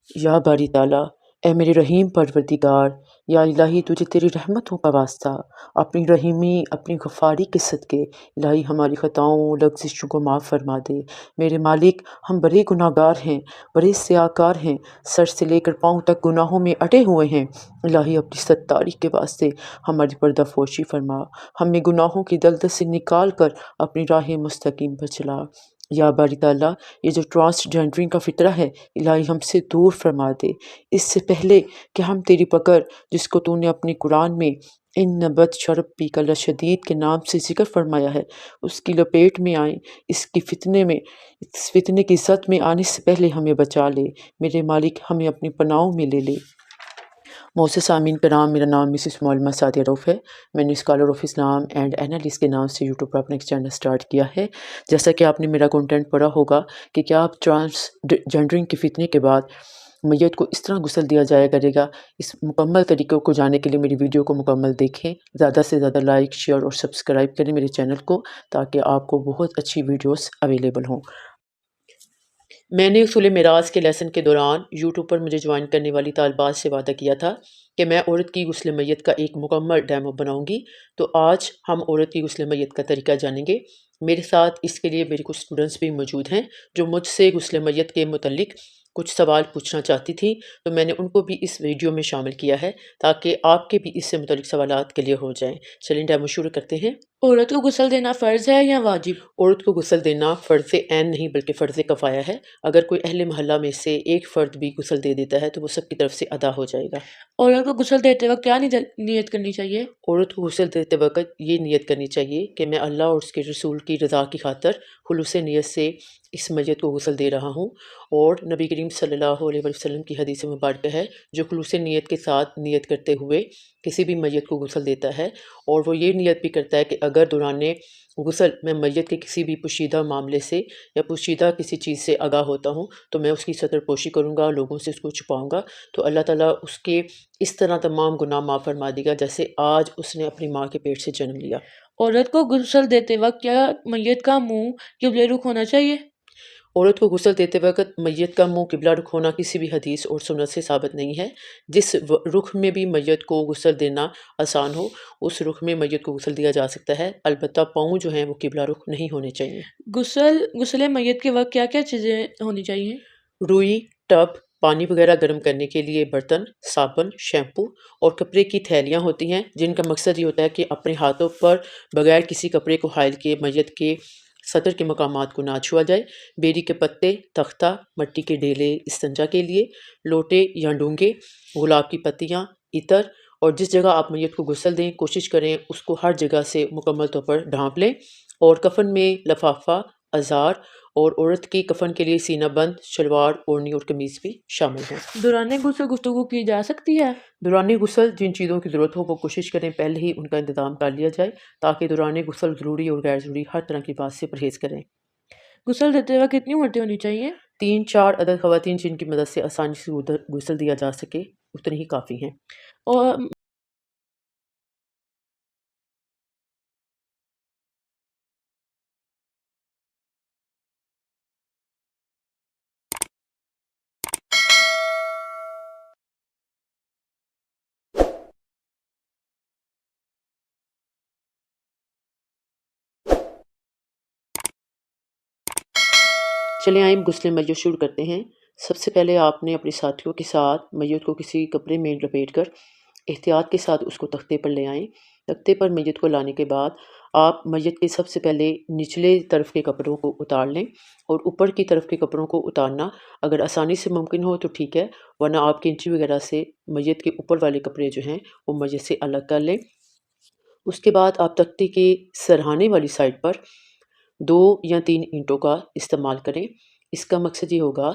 یا باری تعالیٰ، اے میرے رحیم پروردگار، یا الہی تجھے تیری رحمتوں کا واسطہ، اپنی رحیمی اپنی غفاری کے صدقے الہی ہماری خطاؤں لغزشوں کو معاف فرما دے۔ میرے مالک، ہم بڑے گناہ گار ہیں، بڑے سیاہ کار ہیں، سر سے لے کر پاؤں تک گناہوں میں اٹے ہوئے ہیں۔ الہی اپنی ستاری کے واسطے ہماری پردہ فوشی فرما، ہمیں گناہوں کی دلدل سے نکال کر اپنی راہ مستقیم پر چلا۔ یا باری تعالیٰ، یہ جو ٹرانسجینڈرنگ کا فطرہ ہے الہی ہم سے دور فرما دے، اس سے پہلے کہ ہم تیری پکڑ جس کو تو نے اپنے قرآن میں ان نبت شربی کا شدید کے نام سے ذکر فرمایا ہے اس کی لپیٹ میں آئیں، اس فتنے کی زد میں آنے سے پہلے ہمیں بچا لے۔ میرے مالک، ہمیں اپنی پناہوں میں لے لے۔ محترم سامعین کرام، میرا نام مسز معلمہ سعدیہ رؤف ہے۔ میں نے scholar of Islam and analyst کے نام سے یوٹیوب پر اپنا ایک چینل سٹارٹ کیا ہے۔ جیسا کہ آپ نے میرا کنٹینٹ پڑھا ہوگا کہ کیا آپ ٹرانسجینڈرنگ کے فتنے کے بعد میت کو اس طرح غسل دیا جایا کرے گا، اس مکمل طریقے کو جاننے کے لیے میری ویڈیو کو مکمل دیکھیں، زیادہ سے زیادہ لائک شیئر اور سبسکرائب کریں میرے چینل کو تاکہ آپ کو بہت اچھی ویڈیوز اویلیبل ہوں۔ میں نے اصول میراث کے لیسن کے دوران یوٹیوب پر مجھے جوائن کرنے والی طالبات سے وعدہ کیا تھا کہ میں عورت کی غسل میت کا ایک مکمل ڈیمو بناؤں گی، تو آج ہم عورت کی غسل میت کا طریقہ جانیں گے۔ میرے ساتھ اس کے لیے میری کچھ اسٹوڈنٹس بھی موجود ہیں جو مجھ سے غسل میت کے متعلق کچھ سوال پوچھنا چاہتی تھیں، تو میں نے ان کو بھی اس ویڈیو میں شامل کیا ہے تاکہ آپ کے بھی اس سے متعلق سوالات کلیئر ہو جائیں۔ چلیں ڈیمو شروع کرتے ہیں۔ عورت کو غسل دینا فرض ہے یا واجب؟ عورت کو غسل دینا فرض عین نہیں بلکہ فرض کفایہ ہے۔ اگر کوئی اہل محلہ میں سے ایک فرد بھی غسل دے دیتا ہے تو وہ سب کی طرف سے ادا ہو جائے گا۔ عورت کو غسل دیتے وقت کیا نیت کرنی چاہیے؟ عورت کو غسل دیتے وقت یہ نیت کرنی چاہیے کہ میں اللہ اور اس کے رسول کی رضا کی خاطر خلوص نیت سے اس میت کو غسل دے رہا ہوں، اور نبی کریم صلی اللہ علیہ وسلم کی حدیث مبارکہ ہے جو خلوص نیت کے ساتھ نیت کرتے ہوئے کسی بھی میت کو غسل دیتا ہے، اور وہ یہ نیت بھی کرتا ہے کہ اگر دوران غسل میں میت کے کسی بھی پوشیدہ معاملے سے یا پوشیدہ کسی چیز سے آگاہ ہوتا ہوں تو میں اس کی ستر پوشی کروں گا، لوگوں سے اس کو چھپاؤں گا، تو اللہ تعالیٰ اس کے اس طرح تمام گناہ معاف فرما دے گا جیسے آج اس نے اپنی ماں کے پیٹ سے جنم لیا۔ عورت کو غسل دیتے وقت کیا میت کا منہ قبلہ رخ ہونا چاہیے؟ عورت کو غسل دیتے وقت میت کا منہ قبلہ رخ ہونا کسی بھی حدیث اور سنت سے ثابت نہیں ہے۔ جس رخ میں بھی میت کو غسل دینا آسان ہو اس رخ میں میت کو غسل دیا جا سکتا ہے، البتہ پاؤں جو ہیں وہ قبلہ رخ نہیں ہونے چاہیے۔ غسل میت کے وقت کیا کیا چیزیں ہونی چاہیے؟ روئی، ٹب، پانی وغیرہ گرم کرنے کے لیے برتن، صابن، شیمپو اور کپڑے کی تھیلیاں ہوتی ہیں جن کا مقصد یہ ہوتا ہے کہ اپنے ہاتھوں پر بغیر کسی کپڑے کو حائل کیے میت کے سطر کے مقامات کو نہ چھوا جائے۔ بیری کے پتے، تختہ، مٹی کے ڈھیلے استنجا کے لیے، لوٹے یا ڈونگے، گلاب کی پتیاں، عطر، اور جس جگہ آپ میت کو غسل دیں کوشش کریں اس کو ہر جگہ سے مکمل طور پر ڈھانپ لیں، اور کفن میں لفافہ، ازار، اور عورت کی کفن کے لیے سینہ بند، شلوار، اوڑھنی اور قمیض بھی شامل ہیں۔ دوران غسل گفتگو کی جا سکتی ہے؟ دوران غسل جن چیزوں کی ضرورت ہو وہ کوشش کریں پہلے ہی ان کا انتظام کر لیا جائے تاکہ دوران غسل ضروری اور غیر ضروری ہر طرح کی بات سے پرہیز کریں۔ غسل دیتے وقت کتنی عورتیں ہونی چاہیے؟ 3-4 عدد خواتین جن کی مدد سے آسانی سے غسل دیا جا سکے اتنی ہی کافی ہیں۔ اور چلیں آئیں غسل میت شروع کرتے ہیں۔ سب سے پہلے آپ نے اپنے ساتھیوں کے ساتھ میت کو کسی کپڑے میں لپیٹ کر احتیاط کے ساتھ اس کو تختے پر لے آئیں۔ تختے پر میت کو لانے کے بعد آپ میت کے سب سے پہلے نچلے طرف کے کپڑوں کو اتار لیں، اور اوپر کی طرف کے کپڑوں کو اتارنا اگر آسانی سے ممکن ہو تو ٹھیک ہے، ورنہ آپ کینچی وغیرہ سے میت کے اوپر والے کپڑے جو ہیں وہ میت سے الگ کر لیں۔ اس کے بعد آپ تختے کے سرہانے والی سائڈ پر 2 یا 3 اینٹوں کا استعمال کریں۔ اس کا مقصد یہ ہوگا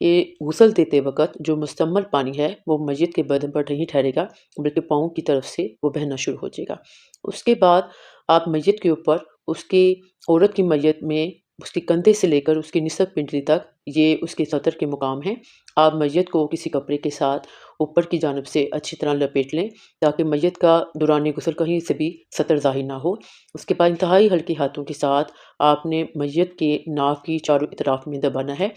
کہ غسل دیتے وقت جو مستعمل پانی ہے وہ میت کے بدن پر نہیں ٹھہرے گا بلکہ پاؤں کی طرف سے وہ بہنا شروع ہو جائے گا۔ اس کے بعد آپ میت کے اوپر عورت کی میت میں اس کے کندھے سے لے کر اس کی نصف پنڈلی تک یہ اس کے سطر کے مقام ہیں، آپ میت کو کسی کپڑے کے ساتھ اوپر کی جانب سے اچھی طرح لپیٹ لیں تاکہ میت کا دوران غسل کہیں سے بھی سطر ظاہر نہ ہو۔ اس کے بعد انتہائی ہلکے ہاتھوں کے ساتھ آپ نے میت کے ناک کی چاروں اطراف میں دبانا ہے۔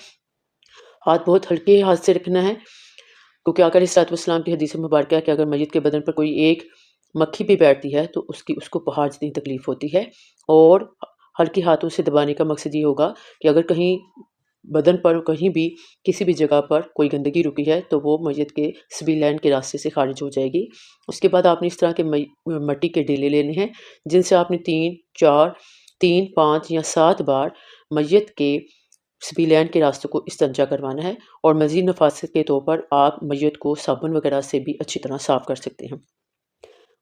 ہاتھ بہت ہلکے ہاتھ سے رکھنا ہے، کیونکہ آقا علیہ الصلوۃ والسلام کی حدیث مبارکہ ہے کہ اگر میت کے بدن پر کوئی ایک مکھی بھی بیٹھتی ہے تو اس کو پہاڑ جتنی تکلیف ہوتی ہے۔ اور ہلکے ہاتھوں سے دبانے کا مقصد یہ ہوگا کہ اگر کہیں بدن پر کہیں بھی کسی بھی جگہ پر کوئی گندگی رکی ہے تو وہ میت کے سبیلین کے راستے سے خارج ہو جائے گی۔ اس کے بعد آپ نے اس طرح کے مٹی کے ڈیلے لینے ہیں جن سے آپ نے 3، 5 یا 7 بار میت کے سبیلین کے راستوں کو استنجا کروانا ہے، اور مزید نفاست کے طور پر آپ میت کو صابن وغیرہ سے بھی اچھی طرح صاف کر سکتے ہیں۔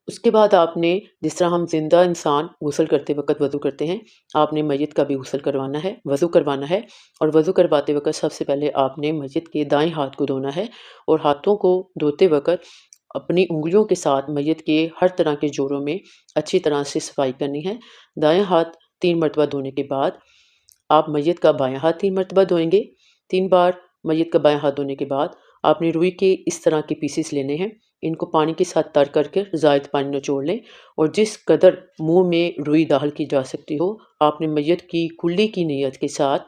اس کے بعد آپ نے جس طرح ہم زندہ انسان غسل کرتے وقت وضو کرتے ہیں، آپ نے میت کا بھی غسل کروانا ہے، وضو کروانا ہے، اور وضو کرواتے وقت سب سے پہلے آپ نے میت کے دائیں ہاتھ کو دھونا ہے، اور ہاتھوں کو دھوتے وقت اپنی انگلیوں کے ساتھ میت کے ہر طرح کے جوڑوں میں اچھی طرح سے صفائی کرنی ہے۔ دائیں ہاتھ 3 مرتبہ دھونے کے بعد آپ میت کا بایاں ہاتھ 3 مرتبہ دھوئیں گے۔ 3 بار میت کا بایاں ہاتھ دھونے کے بعد آپ نے روئی کے اس طرح کے پیسز لینے ہیں، ان کو پانی کے ساتھ تر کر کے زائد پانی نچوڑ لیں، اور جس قدر منہ میں روئی داخل کی جا سکتی ہو آپ نے میت کی کلی کی نیت کے ساتھ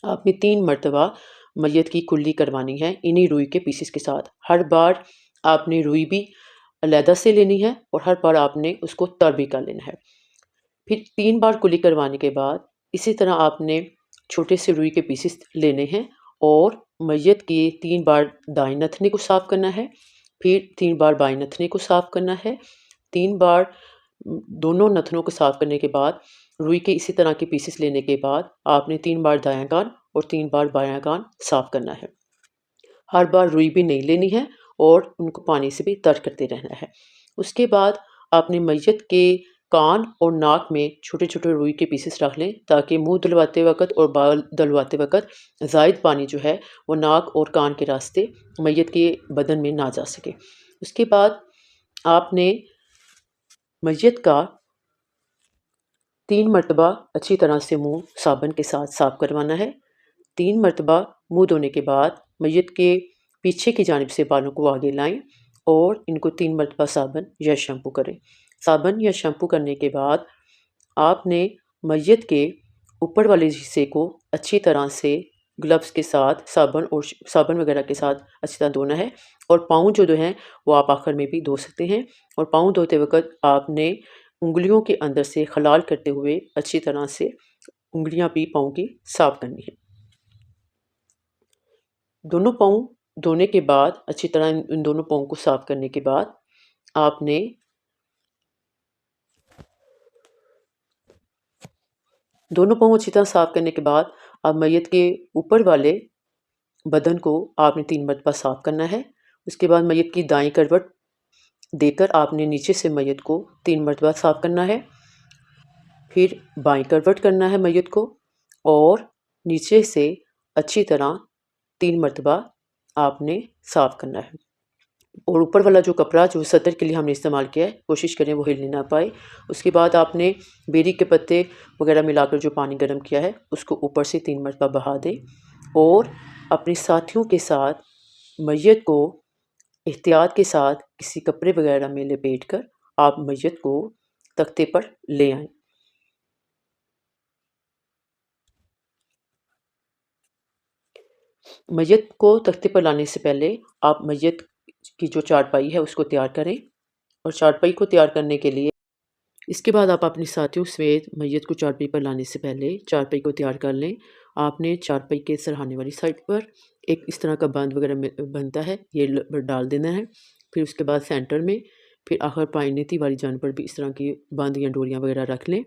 آپ نے 3 مرتبہ میت کی کلی کروانی ہے انہی روئی کے پیسز کے ساتھ۔ ہر بار آپ نے روئی بھی علیحدہ سے لینی ہے اور ہر بار آپ نے اس کو تر بھی کر لینا ہے۔ پھر 3 بار کلی کروانے کے بعد اسی طرح آپ نے چھوٹے سے روئی کے پیسز لینے ہیں اور میت کے 3 بار دائیں نتنے کو صاف کرنا ہے، پھر 3 بار بائیں نتنے کو صاف کرنا ہے۔ 3 بار دونوں نتنوں کو صاف کرنے کے بعد روئی کے اسی طرح کے پیسز لینے کے بعد آپ نے 3 بار دایاں کان اور 3 بار بایاں کان صاف کرنا ہے۔ ہر بار روئی بھی نہیں لینی ہے اور ان کو پانی سے بھی تر کرتے رہنا ہے۔ اس کے بعد آپ نے میت کے کان اور ناک میں چھوٹے چھوٹے روئی کے پیسز رکھ لیں تاکہ منہ دھلواتے وقت اور بال دھلواتے وقت زائد پانی جو ہے وہ ناک اور کان کے راستے میت کے بدن میں نہ جا سکے۔ اس کے بعد آپ نے میت کا 3 مرتبہ اچھی طرح سے منہ صابن کے ساتھ صاف کروانا ہے۔ 3 مرتبہ منہ دھونے کے بعد میت کے پیچھے کی جانب سے بالوں کو آگے لائیں اور ان کو 3 مرتبہ صابن یا شیمپو کریں۔ صابن یا شیمپو کرنے کے بعد آپ نے میت کے اوپر والے حصے کو اچھی طرح سے گلوز کے ساتھ صابن وغیرہ کے ساتھ اچھی طرح دھونا ہے، اور پاؤں جو ہیں وہ آپ آخر میں بھی دھو سکتے ہیں، اور پاؤں دھوتے وقت آپ نے انگلیوں کے اندر سے خلال کرتے ہوئے اچھی طرح سے انگلیاں بھی پاؤں کی صاف کرنی ہے۔ دونوں پاؤں دھونے کے بعد اچھی طرح ان دونوں پاؤں کو صاف کرنے کے بعد آپ نے دونوں پاؤں اچھی طرح صاف کرنے کے بعد اب میت کے اوپر والے بدن کو آپ نے 3 مرتبہ صاف کرنا ہے۔ اس کے بعد میت کی دائیں کروٹ دے کر آپ نے نیچے سے میت کو 3 مرتبہ صاف کرنا ہے، پھر بائیں کروٹ کرنا ہے میت کو اور نیچے سے اچھی طرح 3 مرتبہ آپ نے صاف کرنا ہے، اور اوپر والا جو کپڑا جو سطر کے لیے ہم نے استعمال کیا ہے کوشش کریں وہ ہلنے نہ پائے۔ اس کے بعد آپ نے بیری کے پتے وغیرہ ملا کر جو پانی گرم کیا ہے اس کو اوپر سے 3 مرتبہ بہا دیں، اور اپنے ساتھیوں کے ساتھ میت کو احتیاط کے ساتھ کسی کپڑے وغیرہ میں لپیٹ کر آپ میت کو تختے پر لے آئیں۔ میت کو تختے پر لانے سے پہلے آپ میت کی جو چارپائی ہے اس کو تیار کریں، اور چارپائی کو تیار کرنے کے لیے اس کے بعد آپ اپنے ساتھیوں سمیت میت کو چارپائی پر لانے سے پہلے چارپائی کو تیار کر لیں۔ آپ نے چارپائی کے سرہانے والی سائڈ پر ایک اس طرح کا بند وغیرہ بنتا ہے، یہ ڈال دینا ہے، پھر اس کے بعد سینٹر میں، پھر آخر پائنیتی والی جان پر بھی اس طرح کی بند یا ڈوریاں وغیرہ رکھ لیں۔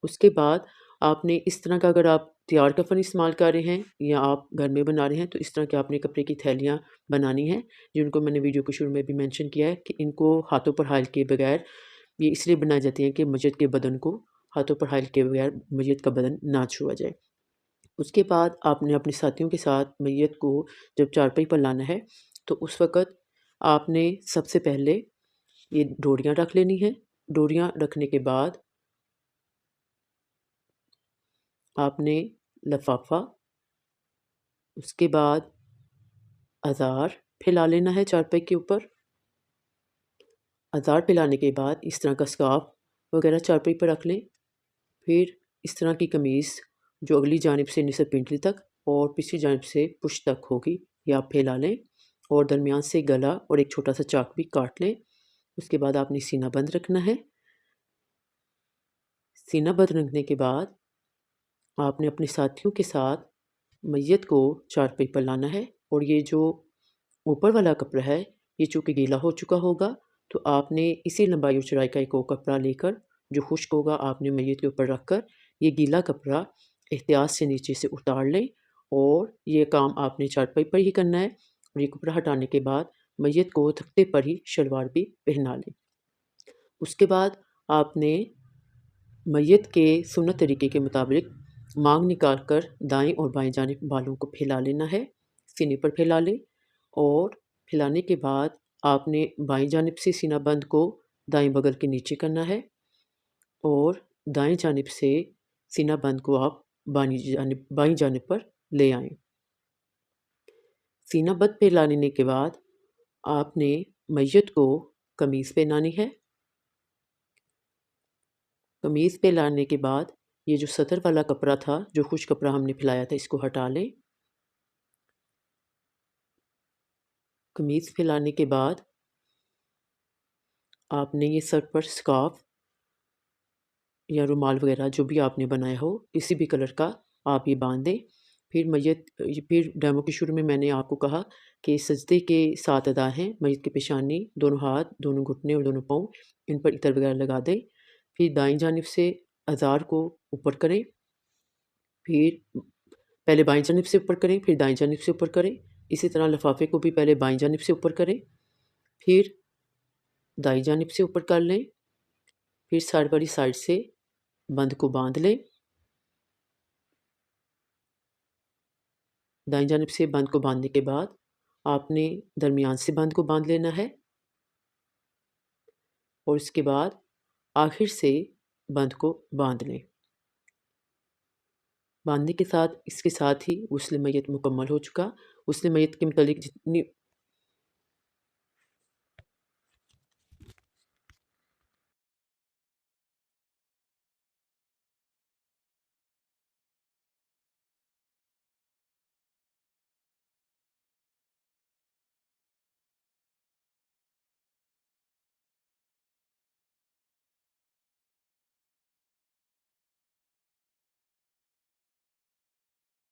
اس کے بعد آپ نے اس طرح کا اگر آپ تیار کفن استعمال کر رہے ہیں یا آپ گھر میں بنا رہے ہیں تو اس طرح کے آپ نے کپڑے کی تھیلیاں بنانی ہیں، جن کو میں نے ویڈیو کے شروع میں بھی مینشن کیا ہے کہ ان کو ہاتھوں پر حائل کیے بغیر یہ اس لیے بنائی جاتی ہیں کہ میت کے بدن کو ہاتھوں پر حائل کیے بغیر میت کا بدن نہ چھوا جائے۔ اس کے بعد آپ نے اپنے ساتھیوں کے ساتھ میت کو جب چارپائی پر لانا ہے تو اس وقت آپ نے سب سے پہلے یہ ڈوریاں رکھ لینی ہیں۔ ڈوریاں رکھنے کے بعد آپ نے لفافہ، اس کے بعد ازار پھیلا لینا ہے چارپائی کے اوپر۔ ازار پھیلانے کے بعد اس طرح کا اسکارف وغیرہ چارپائی پر رکھ لیں، پھر اس طرح کی قمیص جو اگلی جانب سے نصف پنڈلی تک اور پچھلی جانب سے پشت تک ہوگی، یہ آپ پھیلا لیں اور درمیان سے گلا اور ایک چھوٹا سا چاک بھی کاٹ لیں۔ اس کے بعد آپ نے سینہ بند رکھنا ہے۔ سینہ بند رکھنے کے بعد آپ نے اپنے ساتھیوں کے ساتھ میت کو چارپائی پر لانا ہے، اور یہ جو اوپر والا کپڑا ہے یہ چونکہ گیلا ہو چکا ہوگا، تو آپ نے اسی لمبائی اور چوڑائی کا ایک اور کپڑا لے کر جو خشک ہوگا آپ نے میت کے اوپر رکھ کر یہ گیلا کپڑا احتیاط سے نیچے سے اتار لیں، اور یہ کام آپ نے چارپائی پر ہی کرنا ہے۔ اور یہ کپڑا ہٹانے کے بعد میت کو تختے پر ہی شلوار بھی پہنا لیں۔ اس کے بعد آپ نے میت کے سنت طریقے کے مطابق مانگ نکال کر دائیں اور بائیں جانب بالوں کو پھیلا لینا ہے، سینے پر پھیلا لیں، اور پھیلانے کے بعد آپ نے بائیں جانب سے سینہ بند کو دائیں بغل کے نیچے کرنا ہے، اور دائیں جانب سے سینہ بند کو آپ بائیں جانب پر لے آئیں۔ سینہ بند پھیلا لینے کے بعد آپ نے میت کو قمیض پہنانی ہے۔ قمیض پہلانے کے بعد یہ جو سطر والا کپڑا تھا، جو خشک کپڑا ہم نے پھیلایا تھا، اس کو ہٹا لیں۔ قمیض پھیلانے کے بعد آپ نے یہ سر پر سکارف یا رومال وغیرہ جو بھی آپ نے بنایا ہو کسی بھی کلر کا آپ یہ باندھ دیں۔ پھر ڈیمو کے شروع میں نے آپ کو کہا کہ سجدے کے 7 ادا ہیں، میت کی پیشانی، دونوں ہاتھ، دونوں گھٹنے اور دونوں پاؤں، ان پر عطر وغیرہ لگا دیں۔ پھر دائیں جانب سے ازار کو اوپر کریں، پھر پہلے بائیں جانب سے اوپر کریں، پھر دائیں جانب سے اوپر کریں۔ اسی طرح لفافے کو بھی پہلے بائیں جانب سے اوپر کریں، پھر دائیں جانب سے اوپر کر لیں، پھر سائڈ والی سائڈ سے بند کو باندھ لیں۔ دائیں جانب سے بند کو باندھنے کے بعد آپ نے درمیان سے بند کو باندھ لینا ہے، اور اس کے بعد آخر سے بند کو باندھ لیں۔ باندھنے کے ساتھ اس کے ساتھ ہی غسل میت مکمل ہو چکا۔ غسل میت کے متعلق جتنی